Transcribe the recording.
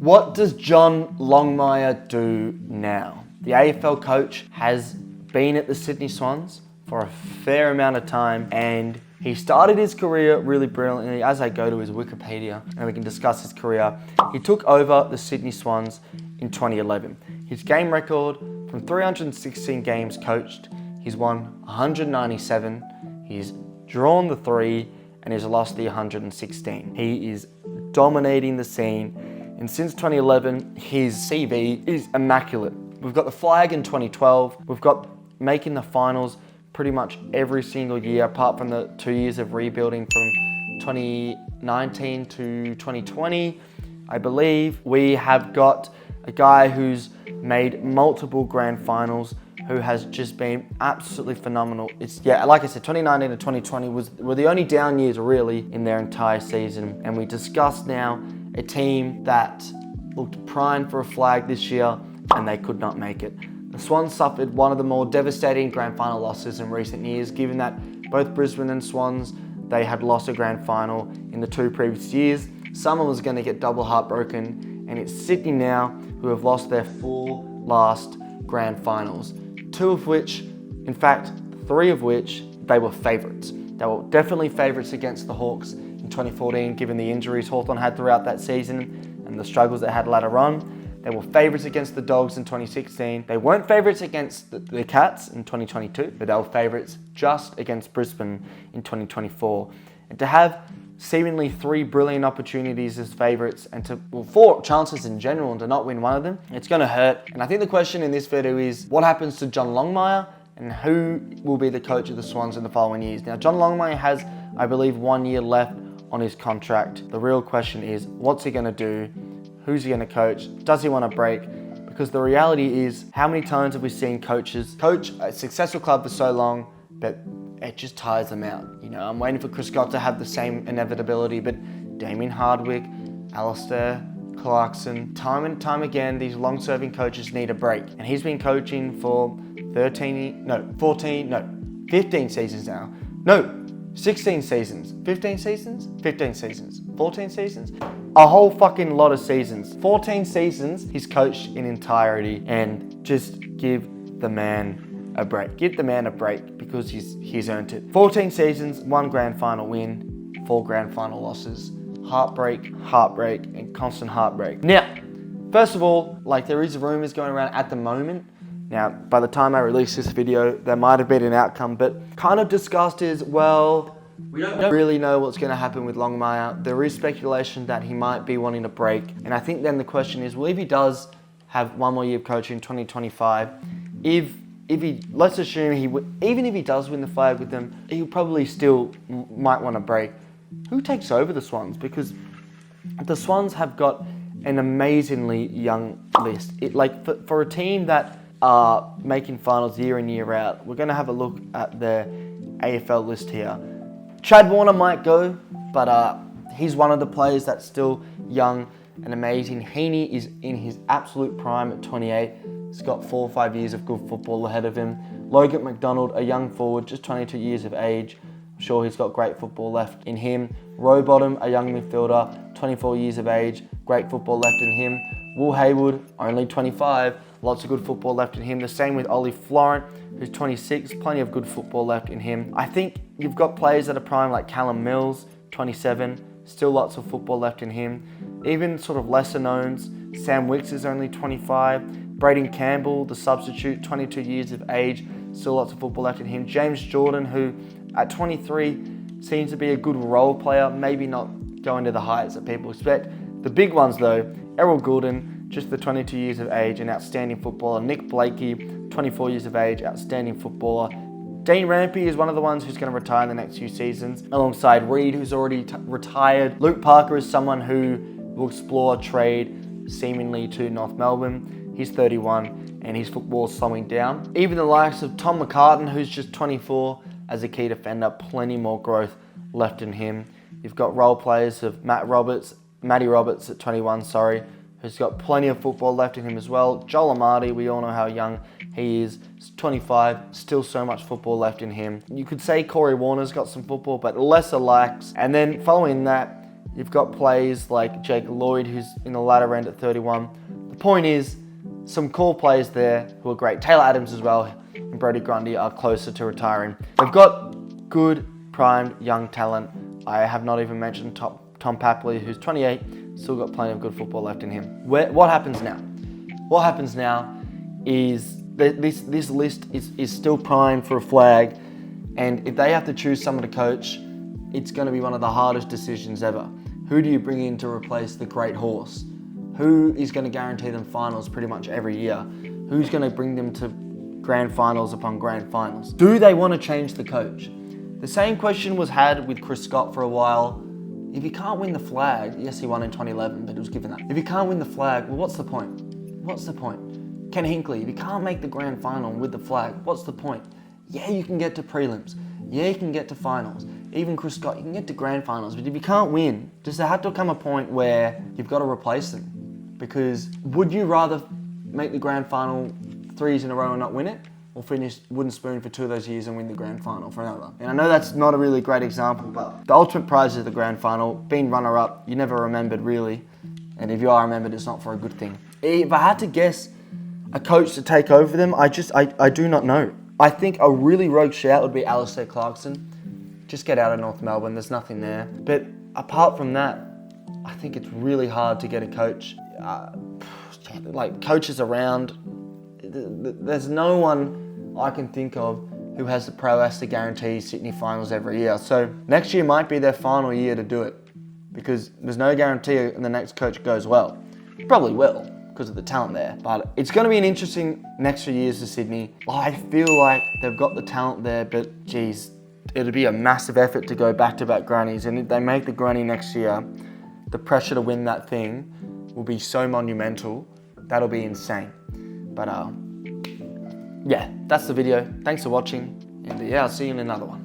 What does John Longmire do now? The AFL coach has been at the Sydney Swans for a fair amount of time, and he started his career really brilliantly. As I go to his Wikipedia and we can discuss his career, he took over the Sydney Swans in 2011. His game record from 316 games coached, he's won 197, he's drawn the 3, and he's lost the 116. He is dominating the scene. And since 2011, his CV is immaculate. We've got the flag in 2012. We've got making the finals pretty much every single year, apart from the 2 years of rebuilding from 2019 to 2020. I believe we have got a guy who's made multiple grand finals, who has just been absolutely phenomenal. Like I said, 2019 to 2020 were the only down years really in their entire season. And we discussed now a team that looked primed for a flag this year, and they could not make it. The Swans suffered one of the more devastating grand final losses in recent years, given that both Brisbane and Swans, they had lost a grand final in the 2 previous years. Someone was going to get double heartbroken, and it's Sydney now who have lost their 4 last grand finals. 2 of which, in fact, 3 of which, they were favourites. They were definitely favourites against the Hawks in 2014, given the injuries Hawthorn had throughout that season and the struggles they had later on. They were favourites against the Dogs in 2016. They weren't favourites against the Cats in 2022, but they were favourites just against Brisbane in 2024. And to have seemingly 3 brilliant opportunities as favourites and 4 chances in general and to not win one of them, it's going to hurt. And I think the question in this video is, what happens to John Longmire and who will be the coach of the Swans in the following years? Now, John Longmire has, I believe, 1 year left on his contract. The real question is, what's he going to do? Who's he going to coach? Does he want to break? Because the reality is, how many times have we seen coaches coach a successful club for so long, but it just tires them out? You know, I'm waiting for Chris Scott to have the same inevitability, but Damien Hardwick, Alistair Clarkson, time and time again, these long-serving coaches need a break. And he's been coaching for 15 seasons now. No, 16 seasons, 15 seasons, 15 seasons, 14 seasons, a whole fucking lot of seasons. 14 seasons he's coached in entirety, and just give the man a break. Give the man a break, because he's earned it. 14 seasons, 1 grand final win, 4 grand final losses. Heartbreak, heartbreak, and constant heartbreak. Now, first of all, there is rumors going around at the moment. Now, by the time I release this video, there might have been an outcome, but kind of discussed is, well, we don't really know what's going to happen with Longmire. There is speculation that he might be wanting a break. And I think then the question is, well, if he does have 1 more year of coaching in 2025, let's assume even if he does win the flag with them, he probably still might want a break. Who takes over the Swans? Because the Swans have got an amazingly young list. For a team that are making finals year in, year out, we're going to have a look at the AFL list here. Chad Warner might go, but he's one of the players that's still young and amazing. Heaney is in his absolute prime at 28. He's got 4 or 5 years of good football ahead of him. Logan McDonald, a young forward, just 22 years of age. I'm sure he's got great football left in him. Rowbottom, a young midfielder, 24 years of age, great football left in him. Will Haywood, only 25, lots of good football left in him. The same with Ollie Florent, who's 26, plenty of good football left in him. I think you've got players that are prime like Callum Mills, 27, still lots of football left in him. Even sort of lesser knowns, Sam Wicks is only 25. Braden Campbell, the substitute, 22 years of age, still lots of football left in him. James Jordan, who at 23 seems to be a good role player, maybe not going to the heights that people expect. The big ones though, Errol Goulden, just the 22 years of age, an outstanding footballer. Nick Blakey, 24 years of age, outstanding footballer. Dean Rampy is one of the ones who's going to retire in the next few seasons, alongside Reid, who's already retired. Luke Parker is someone who will explore trade seemingly to North Melbourne. He's 31 and his football's slowing down. Even the likes of Tom McCartan, who's just 24, as a key defender, plenty more growth left in him. You've got role players of Matty Roberts at 21, who's got plenty of football left in him as well. Joel Amadi, we all know how young he is. He's 25, still so much football left in him. You could say Corey Warner's got some football, but lesser likes. And then following that, You've got players like Jake Lloyd, who's in the latter end at 31. The point is, some core players there who are great. Taylor Adams as well and Brodie Grundy are closer to retiring. They've got good, primed, young talent. I have not even mentioned Tom Papley, who's 28, still got plenty of good football left in him. What happens now? What happens now is this list is still primed for a flag, and if they have to choose someone to coach, it's going to be one of the hardest decisions ever. Who do you bring in to replace the great horse? Who is going to guarantee them finals pretty much every year? Who's going to bring them to grand finals upon grand finals? Do they want to change the coach? The same question was had with Chris Scott for a while. If you can't win the flag, yes, he won in 2011, but he was given that. If you can't win the flag, well, what's the point? What's the point? Ken Hinkley, if you can't make the grand final with the flag, what's the point? Yeah, you can get to prelims. Yeah, you can get to finals. Even Chris Scott, you can get to grand finals, but if you can't win, does there have to come a point where you've got to replace them? Because would you rather make the grand final 3 years in a row and not win it, or finish wooden spoon for 2 of those years and win the grand final for another? And I know that's not a really great example, but the ultimate prize is the grand final. Being runner-up, you're never remembered really, and if you are remembered, it's not for a good thing. If I had to guess a coach to take over them, I do not know. I think a really rogue shout would be Alistair Clarkson. Just get out of North Melbourne, there's nothing there. But apart from that, I think it's really hard to get a coach. Like coaches around, there's no one I can think of who has the prowess to guarantee Sydney finals every year. So next year might be their final year to do it, because there's no guarantee the next coach goes well. Probably will, because of the talent there. But it's going to be an interesting next few years for Sydney. I feel like they've got the talent there, but geez, it'll be a massive effort to go back-to-back grannies. And if they make the granny next year, the pressure to win that thing will be so monumental. That'll be insane. But yeah, that's the video. Thanks for watching. And yeah, I'll see you in another one.